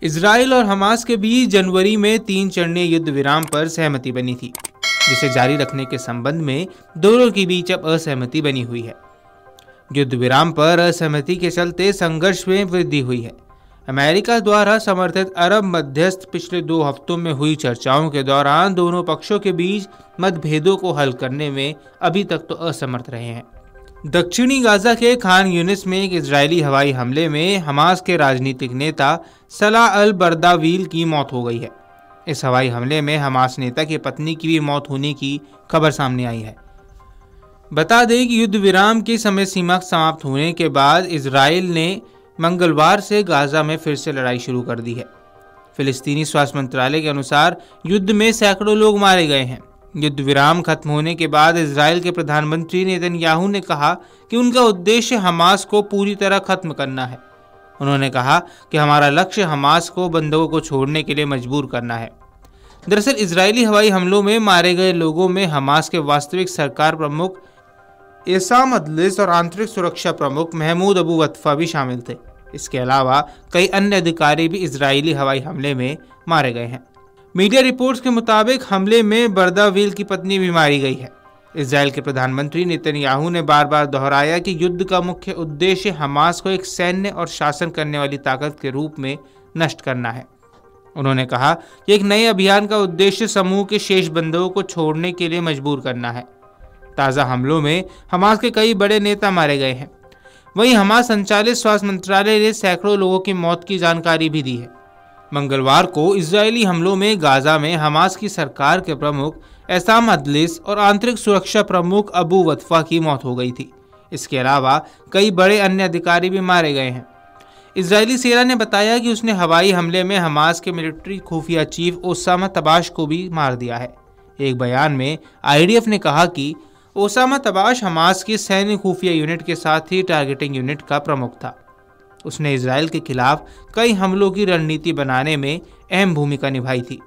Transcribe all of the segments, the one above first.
Israel और Hamas के बीच जनवरी में 3 चरणीय युद्ध विराम पर सहमति बनी थी, जिसे जारी रखने के संबंध में दोनों के बीच अब असहमति बनी हुई है। युद्ध विराम पर असहमति के चलते संघर्ष में वृद्धि हुई है। अमेरिका द्वारा समर्थित अरब मध्यस्थ पिछले 2 हफ्तों में हुई चर्चाओं के दौरान दोनों पक्षों के बीच मतभेदों को हल करने में अभी तक तो असमर्थ रहे हैं। दक्षिणी गाजा के खान यूनिस में एक इजरायली हवाई हमले में हमास के राजनीतिक नेता सलाह अल बर्दावील की मौत हो गई है। इस हवाई हमले में हमास नेता की पत्नी की भी मौत होने की खबर सामने आई है। बता दें कि युद्ध विराम की समय सीमा समाप्त होने के बाद इजराइल ने मंगलवार से गाजा में फिर से लड़ाई शुरू कर दी है। फिलिस्तीनी स्वास्थ्य मंत्रालय के अनुसार युद्ध में सैकड़ों लोग मारे गए हैं। युद्ध विराम खत्म होने के बाद इजराइल के प्रधानमंत्री नेतन्याहू ने कहा कि उनका उद्देश्य हमास को पूरी तरह खत्म करना है। उन्होंने कहा कि हमारा लक्ष्य हमास को बंधकों को छोड़ने के लिए मजबूर करना है। दरअसल इजरायली हवाई हमलों में मारे गए लोगों में हमास के वास्तविक सरकार प्रमुख एसाम अदलिस और आंतरिक सुरक्षा प्रमुख महमूद अबू वतफा भी शामिल थे। इसके अलावा कई अन्य अधिकारी भी इजरायली हवाई हमले में मारे गए हैं। मीडिया रिपोर्ट्स के मुताबिक हमले में बर्दावील की पत्नी भी मारी गई है। इजराइल के प्रधानमंत्री नेतन्याहू ने बार बार दोहराया कि युद्ध का मुख्य उद्देश्य हमास को एक सैन्य और शासन करने वाली ताकत के रूप में नष्ट करना है। उन्होंने कहा कि एक नए अभियान का उद्देश्य समूह के शेष बंधकों को छोड़ने के लिए मजबूर करना है। ताज़ा हमलों में हमास के कई बड़े नेता मारे गए हैं। वहीं हमास संचालित स्वास्थ्य मंत्रालय ने सैकड़ों लोगों की मौत की जानकारी भी दी है। मंगलवार को इजरायली हमलों में गाजा में हमास की सरकार के प्रमुख एसाम अदलिस और आंतरिक सुरक्षा प्रमुख अबू वतफा की मौत हो गई थी। इसके अलावा कई बड़े अन्य अधिकारी भी मारे गए हैं। इजरायली सेना ने बताया कि उसने हवाई हमले में हमास के मिलिट्री खुफिया चीफ ओसामा तबाश को भी मार दिया है। एक बयान में आईडीएफ ने कहा कि ओसामा तबाश हमास की सैन्य खुफिया यूनिट के साथ ही टारगेटिंग यूनिट का प्रमुख था। उसने इजराइल के खिलाफ कई हमलों की रणनीति बनाने में अहम भूमिका निभाई थी।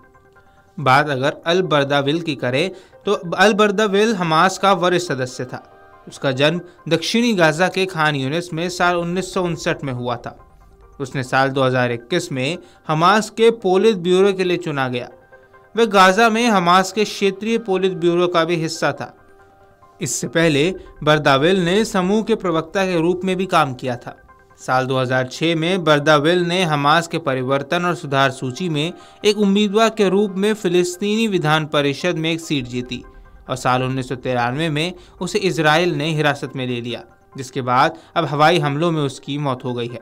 बात अगर अल बर्दाविल की करें तो अल बर्दाविल हमास का वरिष्ठ सदस्य था। उसका जन्म दक्षिणी गाजा के खान यूनिस में साल 1959 में हुआ था। उसने साल 2021 में हमास के पोलित ब्यूरो के लिए चुना गया। वह गाजा में हमास के क्षेत्रीय पोलित ब्यूरो का भी हिस्सा था। इससे पहले बर्दाविल ने समूह के प्रवक्ता के रूप में भी काम किया था। साल 2006 में बर्दाविल ने हमास के परिवर्तन और सुधार सूची में एक उम्मीदवार के रूप में फिलिस्तीनी विधान परिषद में एक सीट जीती और साल 1993 में उसे इजराइल ने हिरासत में ले लिया, जिसके बाद अब हवाई हमलों में उसकी मौत हो गई है।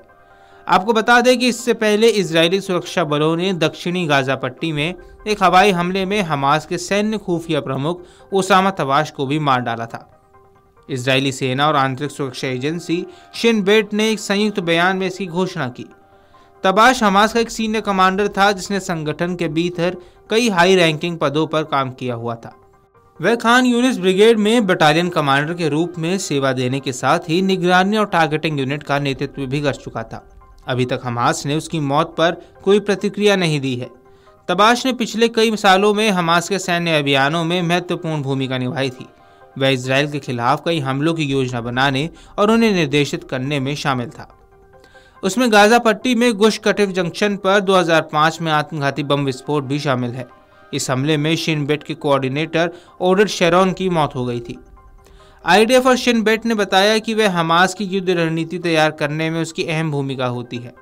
आपको बता दें कि इससे पहले इजरायली सुरक्षा बलों ने दक्षिणी गाजा पट्टी में एक हवाई हमले में हमास के सैन्य खुफिया प्रमुख ओसामा तबाश को भी मार डाला था। इजरायली सेना और आंतरिक सुरक्षा एजेंसी शिन बेट ने एक संयुक्त बयान में इसकी घोषणा की। तबाश हमास का एक सीनियर कमांडर था जिसने संगठन के भीतर कई हाई रैंकिंग पदों पर काम किया हुआ था। वह खान यूनिस ब्रिगेड में बटालियन कमांडर के रूप में सेवा देने के साथ ही निगरानी और टारगेटिंग यूनिट का नेतृत्व भी कर चुका था। अभी तक हमास ने उसकी मौत पर कोई प्रतिक्रिया नहीं दी है। तबाश ने पिछले कई सालों में हमास के सैन्य अभियानों में महत्वपूर्ण भूमिका निभाई थी। वह इजराइल के खिलाफ कई हमलों की योजना बनाने और उन्हें निर्देशित करने में शामिल था। उसमें गाजा पट्टी में गुश कटिफ जंक्शन पर 2005 में आत्मघाती बम विस्फोट भी शामिल है। इस हमले में शिन बेट के कोऑर्डिनेटर ओडेड शेरोन की मौत हो गई थी। आईडीएफ और शिन बेट ने बताया कि वह हमास की युद्ध रणनीति तैयार करने में उसकी अहम भूमिका होती है।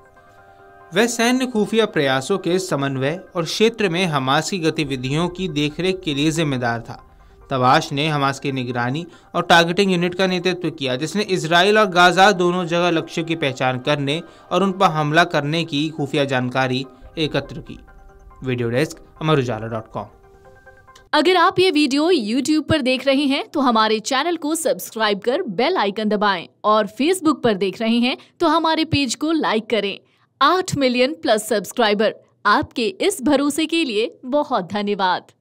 वह सैन्य खुफिया प्रयासों के समन्वय और क्षेत्र में हमास की गतिविधियों की देखरेख के लिए जिम्मेदार था। तबाश ने हमास की निगरानी और टारगेटिंग यूनिट का नेतृत्व किया, जिसने इजराइल और गाजा दोनों जगह लक्ष्यों की पहचान करने और उन पर हमला करने की खुफिया जानकारी एकत्र की। वीडियो डेस्क अमरुजाला.com। अगर आप ये वीडियो YouTube पर देख रहे हैं तो हमारे चैनल को सब्सक्राइब कर बेल आइकन दबाएं और Facebook पर देख रहे हैं तो हमारे पेज को लाइक करें। 8 मिलियन प्लस सब्सक्राइबर, आपके इस भरोसे के लिए बहुत धन्यवाद।